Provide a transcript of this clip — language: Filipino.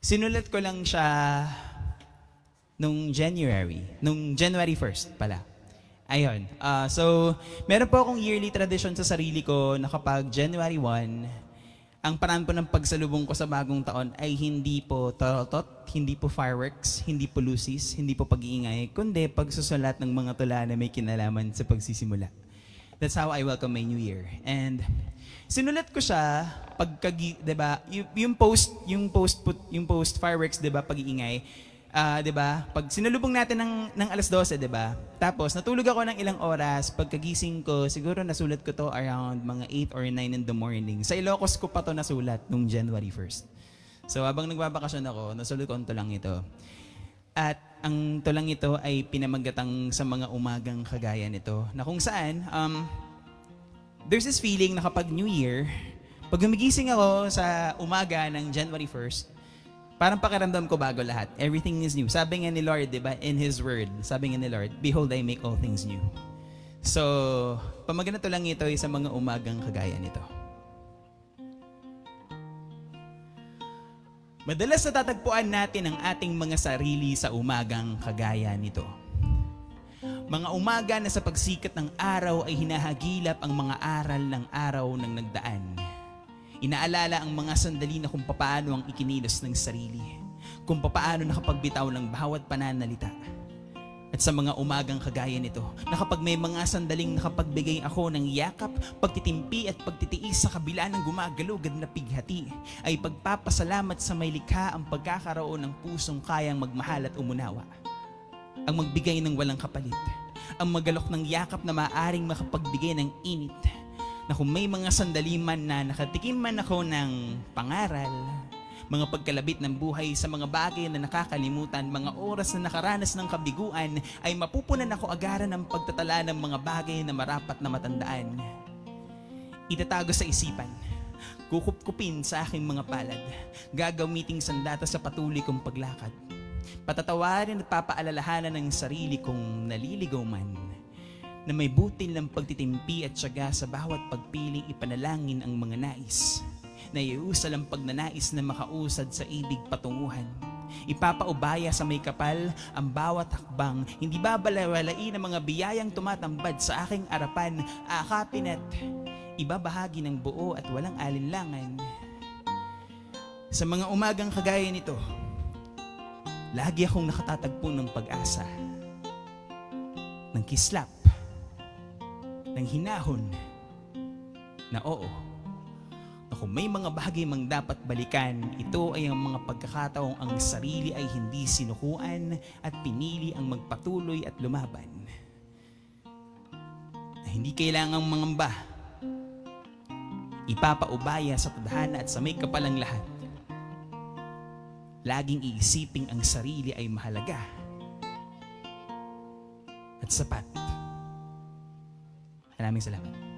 Sinulat ko lang siya nung January 1st pala. Ayun. So, meron po akong yearly tradition sa sarili ko na kapag January 1, ang paraan po ng pagsalubong ko sa bagong taon ay hindi po torotot, hindi po fireworks, hindi po lusis, hindi po pag-iingay, kundi pagsusulat ng mga tula na may kinalaman sa pagsisimula. That's how I welcome my new year. And sinulat ko siya pagka, 'di ba? Yung post fireworks, 'di ba, pag-iingay. 'Di ba? Pag sinalubong natin ng alas 12, 'di ba? Tapos natulog ako ng ilang oras, pagkagising ko, siguro nasulat ko to around mga 8 or 9 in the morning. Sa Ilocos ko pa to nasulat nung January 1st. So habang nagbabakasyon ako, nasulat ko ang tulang ito. At ang tulang ito ay pinamagatang sa mga umagang kagaya nito, na kung saan there's this feeling na kapag New Year, pag gumigising ako sa umaga ng January 1st, parang pakiramdam ko bago lahat. Everything is new. Sabi nga ni Lord, di ba, in His Word, sabi nga ni Lord, behold, I make all things new. So, pamaganito lang ito ay sa mga umagang kagaya nito. Madalas natatagpuan natin ang ating mga sarili sa umagang kagaya nito. Mga umaga na sa pagsikat ng araw ay hinahagilap ang mga aral ng araw ng nagdaan. Inaalala ang mga sandali na kung papaano ang ikinilos ng sarili, kung papaano nakapagbitaw ng bawat pananalita. At sa mga umagang kagaya nito, na kapag may mga sandaling nakapagbigay ako ng yakap, pagtitimpi at pagtitiis sa kabila ng gumagalugad na pighati, ay pagpapasalamat sa may likha ang pagkakaroon ng pusong kayang magmahal at umunawa. Ang magbigay ng walang kapalit, ang magalok ng yakap na maaring makapagbigay ng init, na kung may mga sandali man na nakatikim man ako ng pangaral, mga pagkalabit ng buhay sa mga bagay na nakakalimutan, mga oras na nakaranas ng kabiguan, ay mapupunan ako agaran ng pagtatala ng mga bagay na marapat na matandaan. Itatago sa isipan, kukupkupin sa aking mga palad, gagamiting sandata sa patuloy kong paglakad. Patatawarin at papaalalahanan ng sarili kong naliligaw man, na may butil ng pagtitimpi at tiyaga sa bawat pagpiling ipanalangin ang mga nais, na iusal ang pagnanais na makausad sa ibig patunguhan. Ipapaubaya sa may kapal ang bawat hakbang, hindi babalawalain ang mga biyayang tumatambad sa aking arapan, akapin at ibabahagi ng buo at walang alinlangan. Sa mga umagang kagaya nito, lagi akong nakatatagpo ng pag-asa, ng kislap, ng hinahon, na oo, na kung may mga bagay mang dapat balikan, ito ay ang mga pagkakataong ang sarili ay hindi sinukuan at pinili ang magpatuloy at lumaban. Na hindi kailangang mangamba, ipapaubaya sa tadhana at sa may kapalang lahat. Laging iisiping ang sarili ay mahalaga at sapat. Maraming salamat.